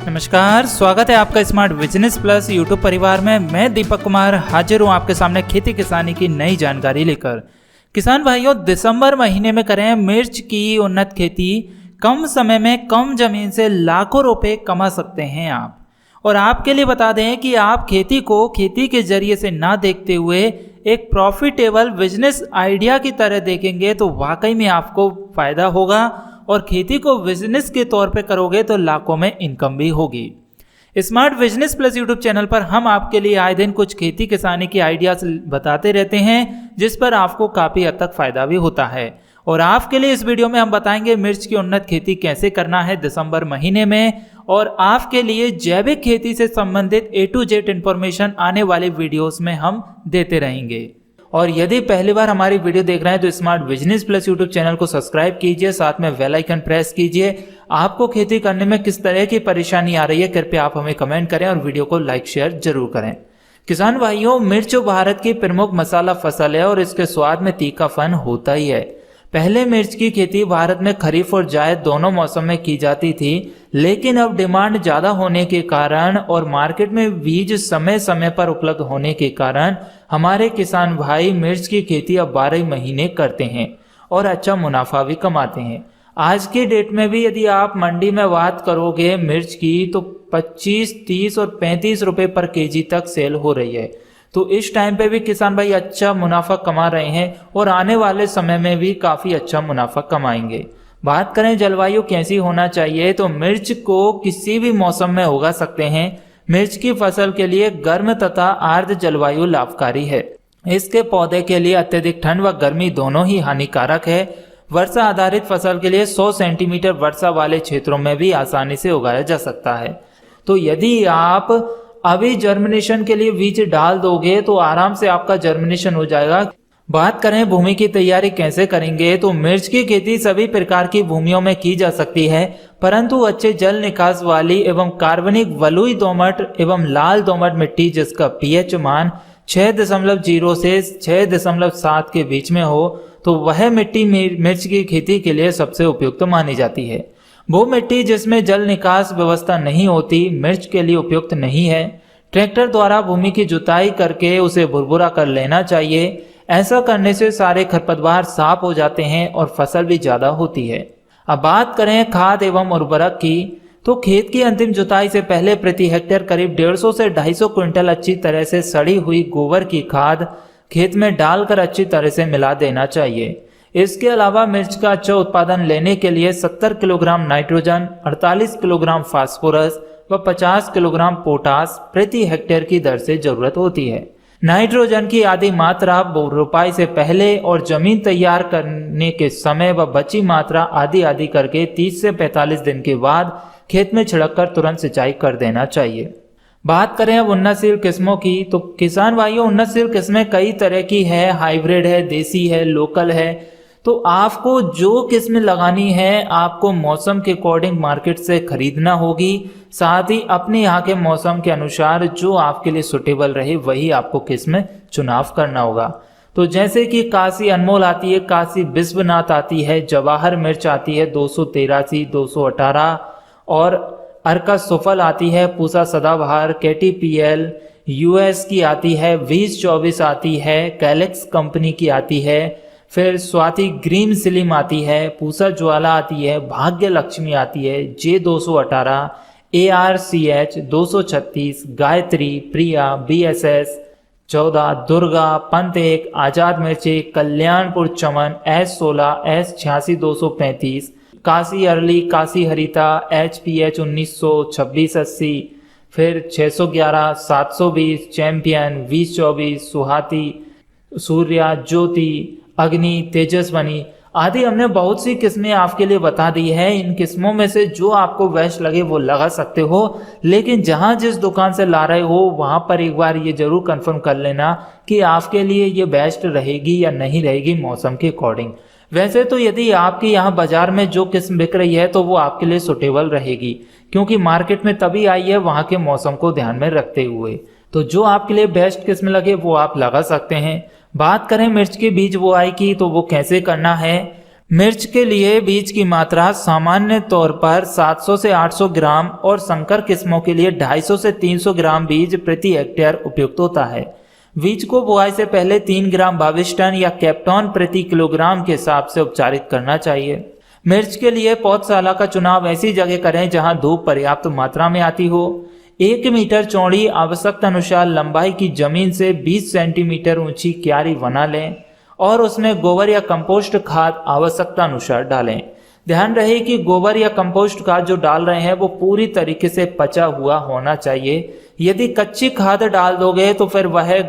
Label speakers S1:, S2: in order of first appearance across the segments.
S1: नमस्कार, स्वागत है आपका स्मार्ट बिजनेस प्लस यूट्यूब परिवार में। मैं दीपक कुमार हाजिर हूँ आपके सामने खेती किसानी की नई जानकारी लेकर। किसान भाइयों, दिसंबर महीने में करें मिर्च की उन्नत खेती। कम समय में कम जमीन से लाखों रुपए कमा सकते हैं आप। और आपके लिए बता दें कि आप खेती को खेती के जरिए से ना देखते हुए एक प्रॉफिटेबल बिजनेस आइडिया की तरह देखेंगे तो वाकई में आपको फायदा होगा। और खेती को बिजनेस के तौर पे करोगे तो लाखों में इनकम भी होगी। Smart business plus YouTube channel पर हम आपके लिए आए दिन कुछ खेती किसानी की आइडियाज बताते रहते हैं, जिस पर आपको काफ़ी हद तक फायदा भी होता है। और आपके लिए इस वीडियो में हम बताएंगे मिर्च की उन्नत खेती कैसे करना है दिसंबर महीने में। और आपके लिए जैविक खेती से संबंधित A to Z इंफॉर्मेशन आने वाले वीडियोस में हम देते रहेंगे। और यदि पहली बार हमारी वीडियो देख रहे हैं तो smart business plus YouTube channel को सब्सक्राइब कीजिए, साथ में बेल आइकन प्रेस कीजिए। आपको खेती करने में किस तरह की परेशानी आ रही है कृपया आप हमें कमेंट करें और वीडियो को लाइक शेयर जरूर करें। किसान भाइयों, मिर्च भारत की प्रमुख मसाला फसल है और इसके स्वाद में तीखापन होता ही है। पहले मिर्च की खेती भारत में खरीफ और जायद दोनों मौसम में की जाती थी, लेकिन अब डिमांड ज़्यादा होने के कारण और मार्केट में बीज समय समय पर उपलब्ध होने के कारण हमारे किसान भाई मिर्च की खेती अब 12 महीने करते हैं और अच्छा मुनाफा भी कमाते हैं। आज के डेट में भी यदि आप मंडी में बात करोगे मिर्च की तो 25, 30 और 35 रुपए पर केजी तक सेल हो रही है। तो इस टाइम पे भी किसान भाई अच्छा मुनाफा कमा रहे हैं और आने वाले समय में भी काफ़ी अच्छा मुनाफा कमाएंगे। बात करें जलवायु कैसी होना चाहिए तो मिर्च को किसी भी मौसम में उगा सकते हैं। मिर्च की फसल के लिए गर्म तथा आर्द्र जलवायु लाभकारी है। इसके पौधे के लिए अत्यधिक ठंड व गर्मी दोनों ही हानिकारक है। वर्षा आधारित फसल के लिए 100 सेंटीमीटर वर्षा वाले क्षेत्रों में भी आसानी से उगाया जा सकता है। तो यदि आप अभी जर्मिनेशन के लिए बीज डाल दोगे तो आराम से आपका जर्मिनेशन हो जाएगा। बात करें भूमि की तैयारी कैसे करेंगे तो मिर्च की खेती सभी प्रकार की भूमियों में की जा सकती है, परंतु अच्छे जल निकास वाली एवं कार्बनिक बलुई दोमट एवं लाल दोमट मिट्टी जिसका पीएच मान 6.0 से 6.7 के बीच में हो तो वह मिट्टी मिर्च की खेती के लिए सबसे उपयुक्त मानी जाती है। वो मिट्टी जिसमें जल निकास व्यवस्था नहीं होती मिर्च के लिए उपयुक्त नहीं है। ट्रैक्टर द्वारा भूमि की जुताई करके उसे भुरभुरा कर लेना चाहिए। ऐसा करने से सारे खरपतवार साफ हो जाते हैं और फसल भी ज्यादा होती है। अब बात करें खाद एवं उर्वरक की तो खेत की अंतिम जुताई से पहले प्रति हेक्टेयर करीब 150 से 250 क्विंटल अच्छी तरह से सड़ी हुई गोबर की खाद खेत में डालकर अच्छी तरह से मिला देना चाहिए। इसके अलावा मिर्च का अच्छा उत्पादन लेने के लिए 70 किलोग्राम नाइट्रोजन, 48 किलोग्राम फास्फोरस व 50 किलोग्राम पोटास प्रति हेक्टेयर की दर से जरूरत होती है। नाइट्रोजन की आधी मात्रा रोपाई से पहले और जमीन तैयार करने के समय व बची मात्रा आधी आधी करके 30 से 45 दिन के बाद खेत में छिड़ककर तुरंत सिंचाई कर देना चाहिए। बात करें अब उन्नतशील किस्मों की तो किसान भाइयों, उन्नतशील किस्में कई तरह की है, हाइब्रिड है, देसी है, लोकल है। तो आपको जो किस्म लगानी है आपको मौसम के अकॉर्डिंग मार्केट से खरीदना होगी। साथ ही अपने यहाँ के मौसम के अनुसार जो आपके लिए सुटेबल रहे वही आपको किस्म चुनाव करना होगा। तो जैसे कि काशी अनमोल आती है, काशी विश्वनाथ आती है, जवाहर मिर्च आती है 283, 218 और अर्का सुफल आती है, पूसा सदाबहार, KTPL, US की आती है, 2024 आती है, कैलेक्स कंपनी की आती है, फिर स्वाति ग्रीन स्लिम आती है, पूसा ज्वाला आती है, भाग्य लक्ष्मी आती है, J218, ARCH 236, गायत्री, प्रिया, BSS 14, Durga, Pant 1, Azad Mirchi, Kalyanpur Chaman, S16, S86 235, Kashi early, Kashi Harita, HPH 1926-80, फिर 611, 720, चैंपियन, 2024, सुहाती, सूर्या, ज्योति, अग्नि, तेजस्वनी आदि हमने बहुत सी किस्में आपके लिए बता दी है। इन किस्मों में से जो आपको बेस्ट लगे वो लगा सकते हो, लेकिन जहां जिस दुकान से ला रहे हो वहां पर एक बार ये जरूर कंफर्म कर लेना कि आपके लिए ये बेस्ट रहेगी या नहीं रहेगी मौसम के अकॉर्डिंग। वैसे तो यदि आपके यहाँ बाजार में जो किस्म बिक रही है तो वो आपके लिए सुटेबल रहेगी, क्योंकि मार्केट में तभी आई है वहाँ के मौसम को ध्यान में रखते हुए। तो जो आपके लिए बेस्ट किस्म लगे वो आप लगा सकते हैं। बात करें मिर्च के बीज बुआई की तो वो कैसे करना है। मिर्च के लिए बीज की मात्रा सामान्य तौर पर 700 से 800 ग्राम और संकर किस्मों के लिए 250 से 300 ग्राम बीज प्रति हेक्टेयर उपयुक्त होता है। बीज को बुआई से पहले 3 ग्राम बाविस्टन या कैप्टॉन प्रति किलोग्राम के हिसाब से उपचारित करना चाहिए। मिर्च के लिए पौधशाला का चुनाव ऐसी जगह करें जहां धूप पर्याप्त मात्रा में आती हो। 1 मीटर चौड़ी आवश्यकता अनुसार लंबाई की जमीन से 20 सेंटीमीटर ऊंची क्यारी बना लें और उसमें गोबर या कंपोस्ट खाद आवश्यकता अनुसार डालें। ध्यान रहे कि गोबर या कंपोस्ट खाद जो डाल रहे हैं वो पूरी तरीके से पचा हुआ होना चाहिए। यदि कच्ची खाद डाल दोगे तो फिर वह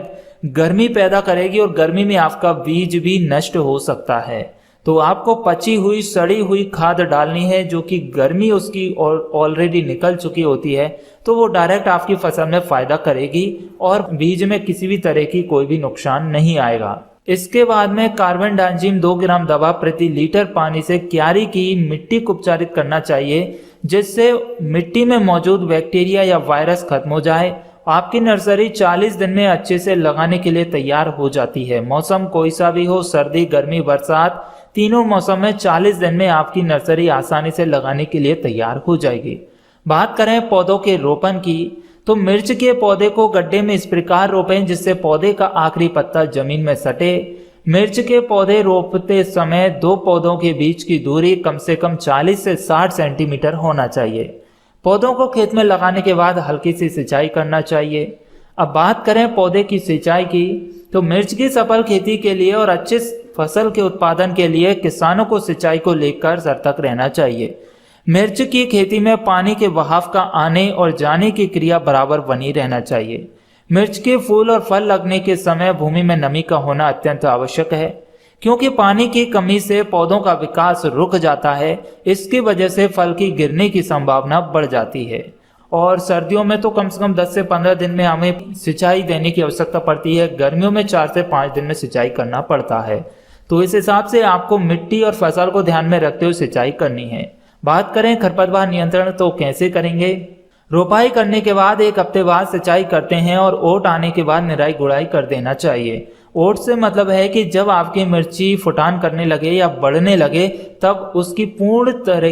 S1: गर्मी पैदा करेगी और गर्मी में आपका बीज भी नष्ट हो सकता है। तो आपको पची हुई सड़ी हुई खाद डालनी है, जो कि गर्मी उसकी ऑलरेडी निकल चुकी होती है, तो वो डायरेक्ट आपकी फसल में फायदा करेगी और बीज में किसी भी तरह की कोई भी नुकसान नहीं आएगा। इसके बाद में कार्बन डाइजिम 2 ग्राम दवा प्रति लीटर पानी से क्यारी की मिट्टी को उपचारित करना चाहिए, जिससे मिट्टी में मौजूद बैक्टीरिया या वायरस खत्म हो जाए। आपकी नर्सरी 40 दिन में अच्छे से लगाने के लिए तैयार हो जाती है। मौसम कोई सा भी हो, सर्दी, गर्मी, बरसात, तीनों मौसम में 40 दिन में आपकी नर्सरी आसानी से लगाने के लिए तैयार हो जाएगी। बात करें पौधों के रोपण की, तो मिर्च के पौधे को गड्ढे में इस प्रकार रोपें जिससे पौधे का आखिरी पत्ता जमीन में सटे। मिर्च के पौधे रोपते समय 2 पौधों के बीच की दूरी कम से कम 40 से 60 सेंटीमीटर होना चाहिए। पौधों को खेत में लगाने के बाद हल्की सी सिंचाई करना चाहिए। अब बात करें पौधे की सिंचाई की, तो मिर्च की सफल खेती के लिए और अच्छे फसल के उत्पादन के लिए किसानों को सिंचाई को लेकर सतर्क रहना चाहिए। मिर्च की खेती में पानी के बहाव का आने और जाने की क्रिया बराबर बनी रहना चाहिए। मिर्च के फूल और फल लगने के समय भूमि में नमी का होना अत्यंत आवश्यक है, क्योंकि पानी की कमी से पौधों का विकास रुक जाता है। इसकी वजह से फल की गिरने की संभावना बढ़ जाती है। और सर्दियों में तो कम से कम 10 से 15 दिन में हमें सिंचाई देने की आवश्यकता पड़ती है। गर्मियों में 4 से 5 दिन में सिंचाई करना पड़ता है। तो इस हिसाब से आपको मिट्टी और फसल को ध्यान में रखते हुए सिंचाई करनी है। बात करें खरपतवार नियंत्रण, तो कैसे करेंगे? रोपाई करने के बाद 1 हफ्ते बाद सिंचाई करते हैं और ओट आने के बाद निराई गुड़ाई कर देना चाहिए। ओट से मतलब है कि जब आपकी मिर्ची फुटान करने लगे या बढ़ने लगे, तब उसकी पूर्णतः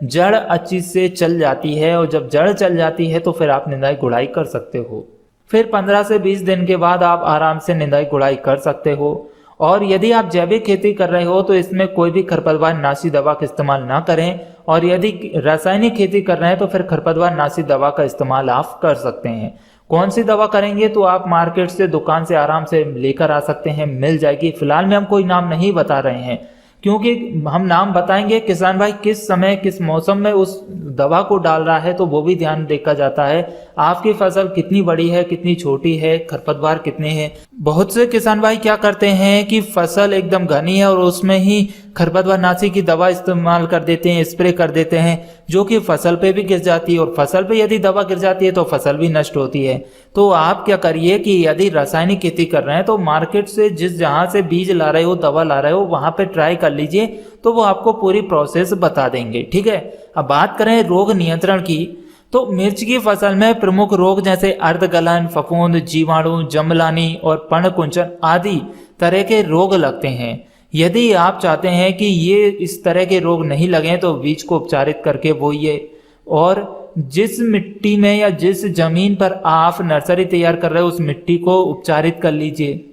S1: जड़ अच्छी से चल जाती है, और जब जड़ चल जाती है तो फिर आप निराई गुड़ाई कर सकते हो। फिर 15 से 20 दिन के बाद आप आराम से निराई गुड़ाई कर सकते हो। और यदि आप जैविक खेती कर रहे हो तो इसमें कोई भी खरपतवार नाशी दवा का इस्तेमाल ना करें, और यदि रासायनिक खेती कर रहे हैं तो फिर खरपतवार नाशी दवा का इस्तेमाल आप कर सकते हैं। कौन सी दवा करेंगे तो आप मार्केट से, दुकान से आराम से लेकर आ सकते हैं, मिल जाएगी। फिलहाल में हम कोई नाम नहीं बता रहे हैं, क्योंकि हम नाम बताएंगे किसान भाई किस समय किस मौसम में उस दवा को डाल रहा है, तो वो भी ध्यान देखा जाता है। आपकी फसल कितनी बड़ी है, कितनी छोटी है, खरपतवार कितने हैं। बहुत से किसान भाई क्या करते हैं कि फसल एकदम घनी है और उसमें ही खरपतवार नाशी की दवा इस्तेमाल कर देते हैं, स्प्रे कर देते हैं, जो कि फसल पे भी गिर जाती है, और फसल पे यदि दवा गिर जाती है तो फसल भी नष्ट होती है। तो आप क्या करिए कि यदि रासायनिक खेती कर रहे हैं तो मार्केट से जहाँ से बीज ला रहे हो, दवा ला रहे हो, वहां पे ट्राई कर लीजिए, तो वो आपको पूरी प्रोसेस बता देंगे। ठीक है। अब बात करें रोग नियंत्रण की, तो मिर्च की फसल में प्रमुख रोग जैसे अर्धगलन, फफूंद, जीवाणु, जमलानी और पर्णकुंचन आदि तरह के रोग लगते हैं। यदि आप चाहते हैं कि ये इस तरह के रोग नहीं लगें तो बीज को उपचारित करके बोइए, और जिस मिट्टी में या जिस जमीन पर आप नर्सरी तैयार कर रहे हो उस मिट्टी को उपचारित कर लीजिए,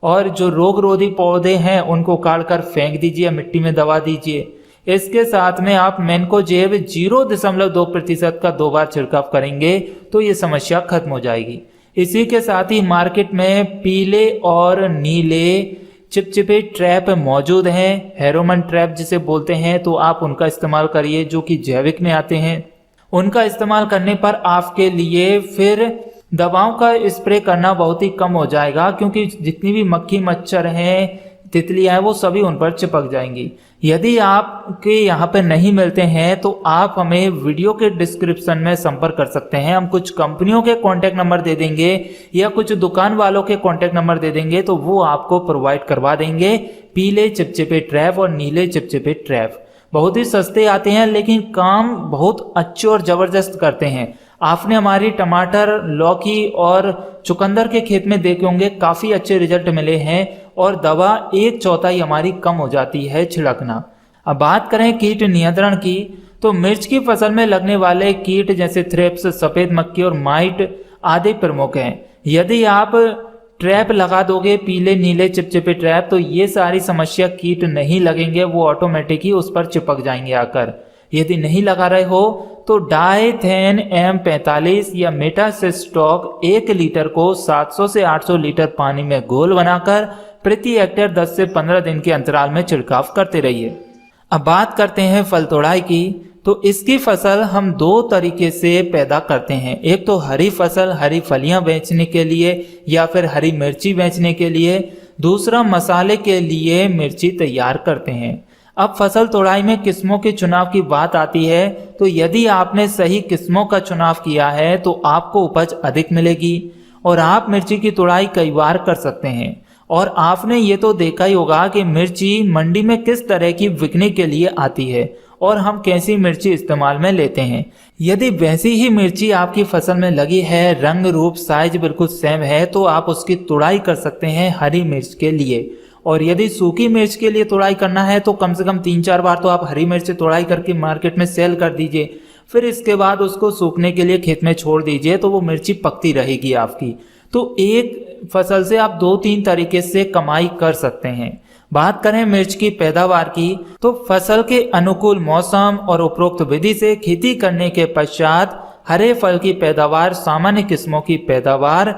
S1: और जो रोग रोधी पौधे हैं उनको काट कर फेंक दीजिए, मिट्टी में दबा दीजिए। इसके साथ में आप मैनकोजेब 0.2% का 2 बार छिड़काव करेंगे तो ये समस्या खत्म हो जाएगी। इसी के साथ ही मार्केट में पीले और नीले चिपचिपे ट्रैप मौजूद हैं, हेरोमन ट्रैप जिसे बोलते हैं, तो आप उनका इस्तेमाल करिए, जो कि जैविक में आते हैं। उनका इस्तेमाल करने पर आपके लिए फिर दवाओं का स्प्रे करना बहुत ही कम हो जाएगा, क्योंकि जितनी भी मक्खी, मच्छर हैं, तितलियां हैं, वो सभी उन पर चिपक जाएंगी। यदि आपके यहाँ पे नहीं मिलते हैं तो आप हमें वीडियो के डिस्क्रिप्शन में संपर्क कर सकते हैं। हम कुछ कंपनियों के कॉन्टैक्ट नंबर दे देंगे या कुछ दुकान वालों के कॉन्टैक्ट नंबर दे देंगे, तो वो आपको प्रोवाइड करवा देंगे पीले चिपचिपे ट्रैप और नीले चिपचिपे ट्रैप। बहुत ही सस्ते आते हैं, लेकिन काम बहुत अच्छे और जबरदस्त करते हैं। आपने हमारी टमाटर, लौकी और चुकंदर के खेत में देखे होंगे काफ़ी अच्छे रिजल्ट मिले हैं और दवा 1/4 हमारी कम हो जाती है छिड़कना। अब बात करें कीट नियंत्रण की, तो मिर्च की फसल में लगने वाले कीट जैसे थ्रिप्स, सफ़ेद मक्खी और माइट आदि प्रमुख हैं। यदि आप ट्रैप लगा दोगे, पीले नीले चिपचिपे ट्रैप, तो ये सारी समस्या कीट नहीं लगेंगे, वो ऑटोमेटिक ही उस पर चिपक जाएंगे आकर। यदि नहीं लगा रहे हो तो डाइथेन M45 या मेटासिस्टॉक 1 लीटर को 700 से 800 लीटर पानी में घोल बनाकर प्रति हेक्टेयर 10 से 15 दिन के अंतराल में छिड़काव करते रहिए। अब बात करते हैं फल तोड़ाई की, तो इसकी फसल हम 2 तरीके से पैदा करते हैं। एक तो हरी फसल, हरी फलियां बेचने के लिए या फिर हरी मिर्ची बेचने के लिए, दूसरा मसाले के लिए मिर्ची तैयार करते हैं। अब फसल तोड़ाई में किस्मों के चुनाव की बात आती है, तो यदि आपने सही किस्मों का चुनाव किया है तो आपको उपज अधिक मिलेगी और आप मिर्ची की तोड़ाई कई बार कर सकते हैं। और आपने ये तो देखा ही होगा कि मिर्ची मंडी में किस तरह की बिकने के लिए आती है और हम कैसी मिर्ची इस्तेमाल में लेते हैं। यदि वैसी ही मिर्ची आपकी फसल में लगी है, रंग रूप साइज बिल्कुल सेम है, तो आप उसकी तुड़ाई कर सकते हैं हरी मिर्च के लिए। और यदि सूखी मिर्च के लिए तुड़ाई करना है तो कम से कम 3-4 बार तो आप हरी मिर्च तुड़ाई करके मार्केट में सेल कर दीजिए, फिर इसके बाद उसको सूखने के लिए खेत में छोड़ दीजिए, तो वो मिर्ची पकती रहेगी आपकी। तो एक फसल से आप 2-3 तरीके से कमाई कर सकते हैं। बात करें मिर्च की पैदावार की, तो फसल के अनुकूल मौसम और उपरोक्त विधि से खेती करने के पश्चात हरे फल की पैदावार सामान्य किस्मों की पैदावार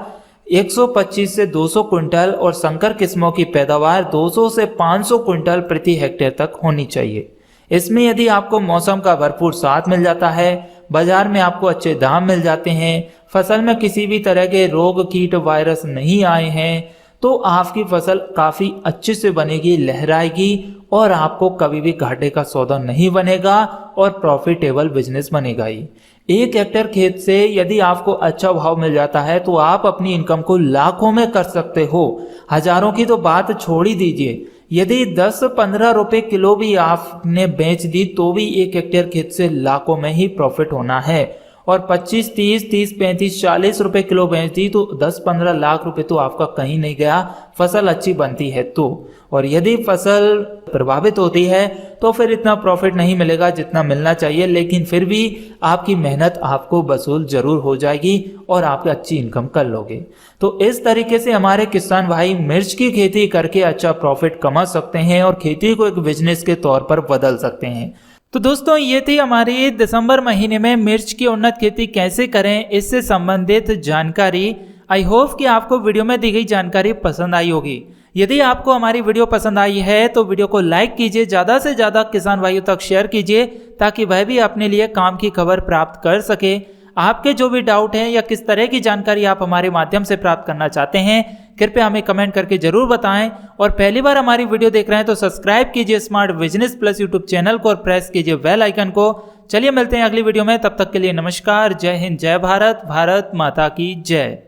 S1: 125 से 200 क्विंटल और संकर किस्मों की पैदावार 200 से 500 क्विंटल प्रति हेक्टेयर तक होनी चाहिए। इसमें यदि आपको मौसम का भरपूर साथ मिल जाता है, बाजार में आपको अच्छे दाम मिल जाते हैं, फसल में किसी भी तरह के रोग कीट वायरस नहीं आए हैं, तो आपकी फसल काफ़ी अच्छे से बनेगी, लहराएगी और आपको कभी भी घाटे का सौदा नहीं बनेगा और प्रॉफिटेबल बिजनेस बनेगा ही। 1 हेक्टेयर खेत से यदि आपको अच्छा भाव मिल जाता है तो आप अपनी इनकम को लाखों में कर सकते हो, हजारों की तो बात छोड़ ही दीजिए। यदि 10-15 रुपए किलो भी आपने बेच दी तो भी 1 हेक्टेयर खेत से लाखों में ही प्रॉफिट होना है। और 25-30, 30-35, 40 रुपए किलो बेच दी तो 10-15 लाख रुपए तो आपका कहीं नहीं गया, फसल अच्छी बनती है तो। और यदि फसल प्रभावित होती है तो फिर इतना प्रॉफिट नहीं मिलेगा जितना मिलना चाहिए, लेकिन फिर भी आपकी मेहनत आपको वसूल जरूर हो जाएगी और आप अच्छी इनकम कर लोगे। तो इस तरीके से हमारे किसान भाई मिर्च की खेती करके अच्छा प्रॉफिट कमा सकते हैं और खेती को एक बिजनेस के तौर पर बदल सकते हैं। तो दोस्तों ये थी हमारी दिसंबर महीने में मिर्च की उन्नत खेती कैसे करें इससे संबंधित जानकारी। आई होप कि आपको वीडियो में दी गई जानकारी पसंद आई होगी। यदि आपको हमारी वीडियो पसंद आई है तो वीडियो को लाइक कीजिए, ज़्यादा से ज़्यादा किसान भाइयों तक शेयर कीजिए ताकि वह भी अपने लिए काम की खबर प्राप्त कर सके। आपके जो भी डाउट हैं या किस तरह की जानकारी आप हमारे माध्यम से प्राप्त करना चाहते हैं, कृपया हमें कमेंट करके जरूर बताएं। और पहली बार हमारी वीडियो देख रहे हैं तो सब्सक्राइब कीजिए smart business plus YouTube channel को और प्रेस कीजिए बेल आइकन को। चलिए मिलते हैं अगली वीडियो में, तब तक के लिए नमस्कार, जय हिंद, जय भारत, भारत माता की जय।